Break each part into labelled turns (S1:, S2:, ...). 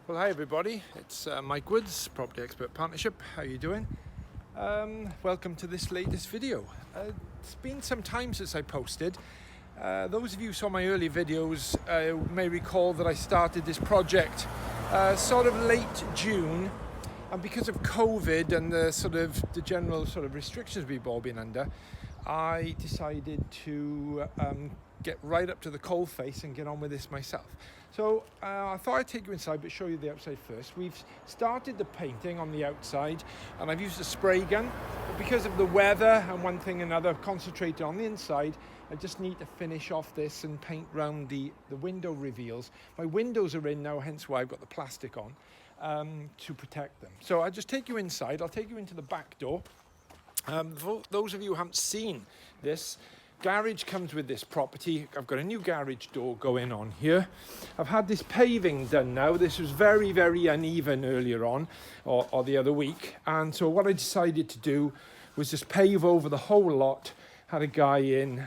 S1: Well, hi everybody, it's Mike Woods, Property Expert Partnership. How are you doing? Welcome to this latest video. It's been some time since I posted. Those of you who saw my earlier videos may recall that I started this project sort of late June, and because of COVID and the general restrictions we've all been under, I decided to get right up to the coalface and get on with this myself. So I thought I'd take you inside but show you the outside first. We've started the painting on the outside and I've used a spray gun, but because of the weather and one thing and another, I've concentrated on the inside. I just need to finish off this and paint round the window reveals. My windows are in now, hence why I've got the plastic on to protect them. So I'll just take you inside. I'll take you into the back door. For those of you who haven't seen this, garage comes with this property. I've got a new garage door going on here. I've had this paving done now. This was very, very uneven earlier on, or the other week. And so what I decided to do was just pave over the whole lot. Had a guy in,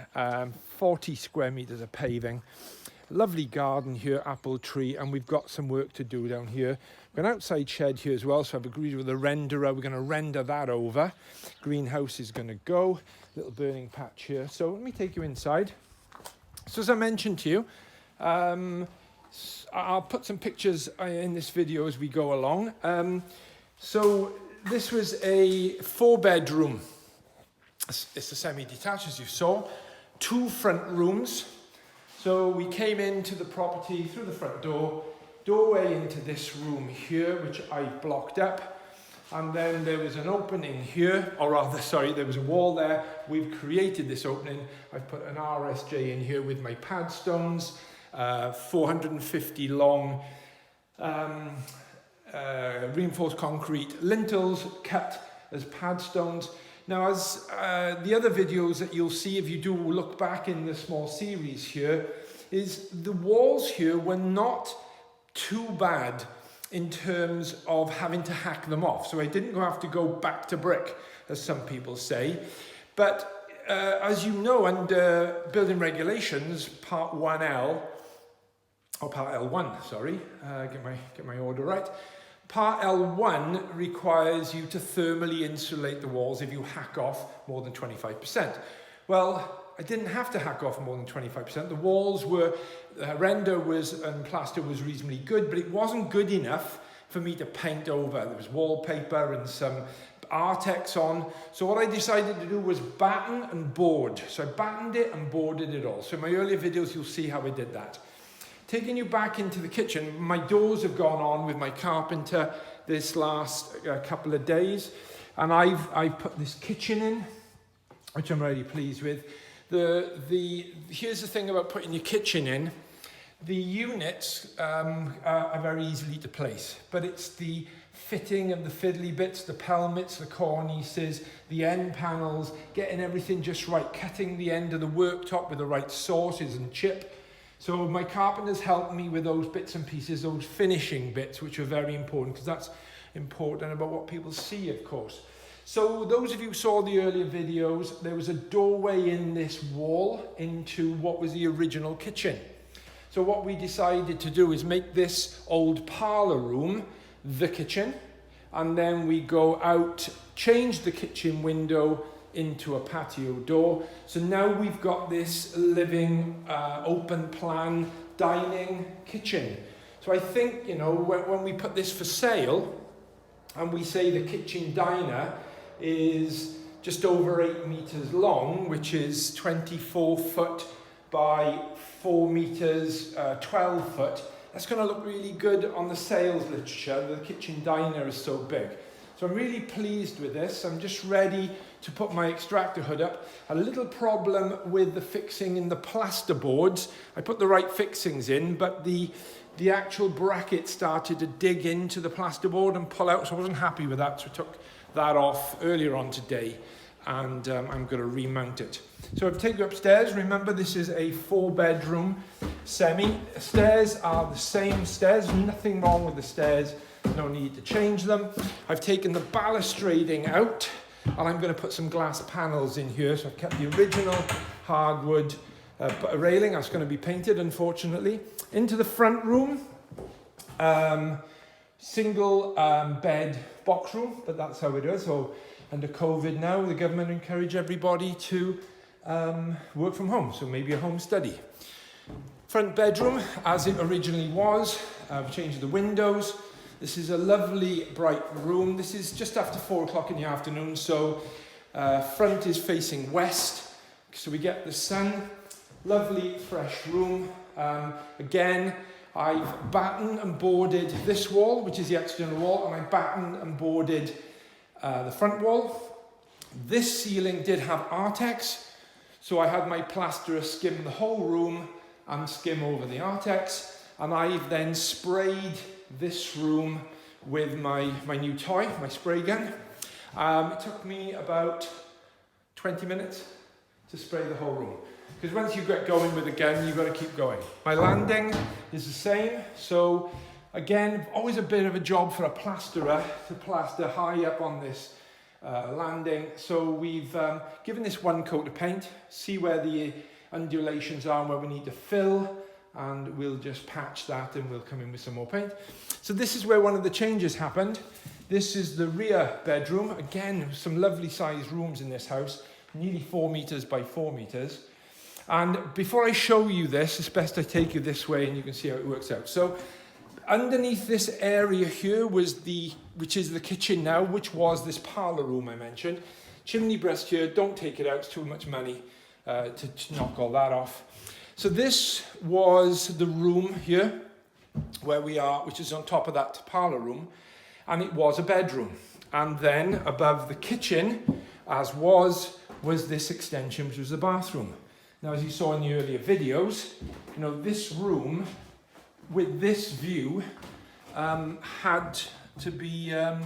S1: 40 square meters of paving. Lovely garden here, apple tree, and we've got some work to do down here. We've got an outside shed here as well, so I've agreed with the renderer. We're going to render that over. Greenhouse is going to go. Little burning patch here. So let me take you inside. So as I mentioned to you, I'll put some pictures in this video as we go along. So this was a 4-bedroom. It's a semi-detached, as you saw. 2 front rooms. So we came into the property through the front door, doorway into this room here, which I blocked up. And then there was an opening here, or rather, sorry, there was a wall there. We've created this opening. I've put an RSJ in here with my pad stones, 450 long reinforced concrete lintels cut as pad stones. Now, as the other videos that you'll see if you do look back in the small series here, is the walls here were not too bad in terms of having to hack them off. So I didn't have to go back to brick, as some people say. But as you know, under building regulations, Part 1L, or Part L1, sorry, get my order right. Part L1 requires you to thermally insulate the walls if you hack off more than 25%. Well, I didn't have to hack off more than 25%. The walls were, render was, and plaster was reasonably good, but it wasn't good enough for me to paint over. There was wallpaper and some Artex on. So what I decided to do was batten and board. So I battened it and boarded it all. So in my earlier videos, you'll see how I did that. Taking you back into the kitchen, my doors have gone on with my carpenter this last couple of days, and I've put this kitchen in, which I'm really pleased with. Here's the thing about putting your kitchen in. The units are very easily to place, but it's the fitting of the fiddly bits, the pelmets, the cornices, the end panels, getting everything just right, cutting the end of the worktop with the right sauces and chip. So my carpenters helped me with those bits and pieces, those finishing bits, which are very important, because that's important about what people see, of course. So those of you who saw the earlier videos, there was a doorway in this wall into what was the original kitchen. So what we decided to do is make this old parlour room the kitchen, and then we go out, change the kitchen window into a patio door. So now we've got this living, open plan, dining kitchen. So I think, you know, when we put this for sale, and we say the kitchen diner is just over 8 meters long, which is 24 foot by 4 meters, 12 foot. That's going to look really good on the sales literature. The kitchen diner is so big. So I'm really pleased with this. I'm just ready to put my extractor hood up. A little problem with the fixing in the plaster boards. I put the right fixings in, but the actual bracket started to dig into the plasterboard and pull out, so I wasn't happy with that, so I took that off earlier on today, and I'm going to remount it. So I've taken you upstairs. Remember, this is a 4-bedroom semi. Stairs are the same stairs, nothing wrong with the stairs, no need to change them. I've taken the balustrading out, and I'm going to put some glass panels in here. So I've kept the original hardwood railing. That's going to be painted, unfortunately. Into the front room, single bed box room, but that's how it is. So under COVID now, the government encourage everybody to work from home, so maybe a home study. Front bedroom, as it originally was. I've changed the windows. This is a lovely bright room. This is just after 4 o'clock in the afternoon, so front is facing west, so we get the sun. Lovely fresh room. Again, I've battened and boarded this wall, which is the external wall, and I battened and boarded the front wall. This ceiling did have Artex, so I had my plasterer skim the whole room and skim over the Artex, and I've then sprayed this room with my new toy, my spray gun. It took me about 20 minutes to spray the whole room, because once you get going with the gun, you've got to keep going. My landing is the same, so again, always a bit of a job for a plasterer to plaster high up on this landing. So we've given this one coat of paint, see where the undulations are and where we need to fill, and we'll just patch that and we'll come in with some more paint. So this is where one of the changes happened. This is the rear bedroom. Again, some lovely sized rooms in this house, nearly 4 meters by 4 meters. And before I show you this, it's best I take you this way and you can see how it works out. So underneath this area here which is the kitchen now, which was this parlour room I mentioned. Chimney breast here, don't take it out, it's too much money to knock all that off. So this was the room here where we are, which is on top of that parlour room, and it was a bedroom. And then above the kitchen, as was this extension, which was the bathroom. Now, as you saw in the earlier videos, you know, this room with this view had to be a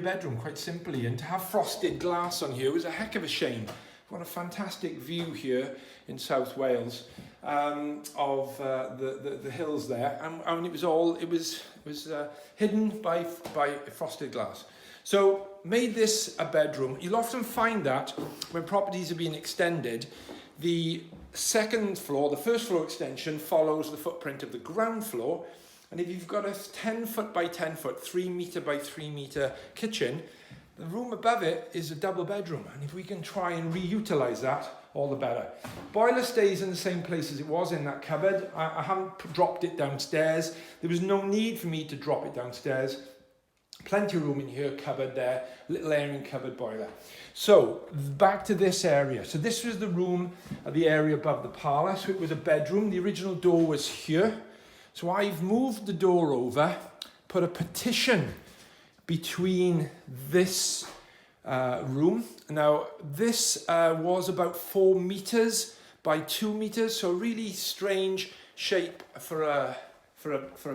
S1: bedroom, quite simply, and to have frosted glass on here was a heck of a shame. What a fantastic view here in South Wales of the hills there, and it was hidden by frosted glass. So made this a bedroom. You'll often find that when properties are being extended, the second floor, the first floor extension follows the footprint of the ground floor, and if you've got a 10 foot by 10 foot, 3 meter by 3 meter kitchen, the room above it is a double bedroom, and if we can try and reutilize that, all the better. Boiler stays in the same place as it was in that cupboard. I haven't dropped it downstairs. There was no need for me to drop it downstairs. Plenty of room in here, cupboard there, little airing cupboard boiler. So back to this area. So this was the room, the area above the parlour. So it was a bedroom. The original door was here. So I've moved the door over, put a partition between this room. Now this was about 4 meters by 2 meters, so a really strange shape for a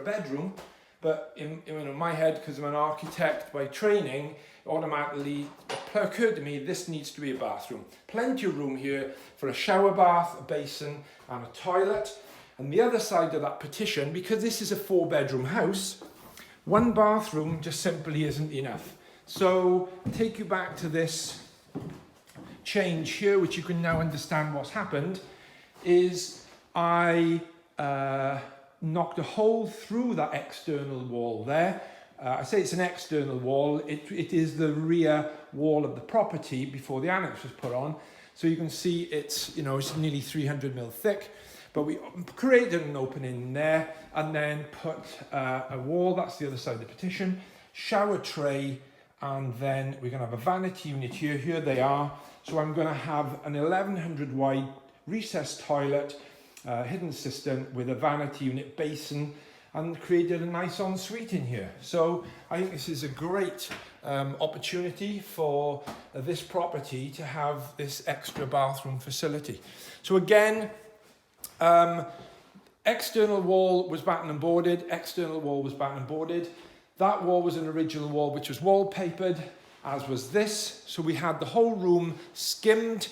S1: bedroom. But in my head, because I'm an architect by training, automatically occurred to me this needs to be a bathroom. Plenty of room here for a shower bath, a basin, and a toilet. And the other side of that partition, because this is a 4-bedroom house, one bathroom just simply isn't enough. So take you back to this change here, which you can now understand what's happened, is I knocked a hole through that external wall there. I say it's an external wall, it is the rear wall of the property before the annex was put on. So you can see it's nearly 300mm thick. But we created an opening there and then put a wall, that's the other side of the partition, shower tray, and then we're going to have a vanity unit here. Here they are. So I'm going to have an 1100 wide recessed toilet, hidden cistern with a vanity unit basin, and created a nice ensuite in here. So I think this is a great opportunity for this property to have this extra bathroom facility. So again, external wall was battened and boarded, external wall was battened and boarded. That wall was an original wall which was wallpapered, as was this. So we had the whole room skimmed,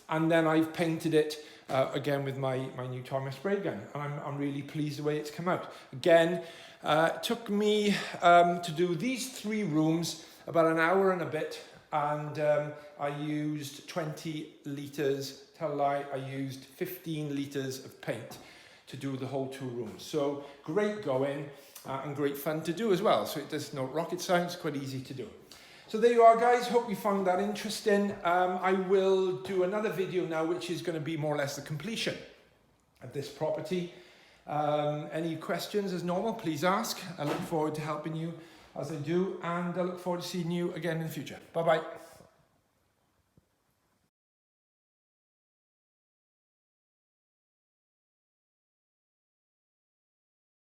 S1: and then I've painted it again with my new Thomas spray gun, and I'm really pleased the way it's come out. Again, it took me to do these 3 rooms about an hour and a bit, and I used 20 litres, tell a lie, I used 15 litres of paint. to do the whole 2 rooms. So great going and great fun to do as well. So it does no rocket science, quite easy to do. So there you are, guys. Hope you found that interesting. I will do another video now, which is going to be more or less the completion of this property. Any questions, as normal, please ask. I look forward to helping you as I do, and I look forward to seeing you again in the future. Bye-bye.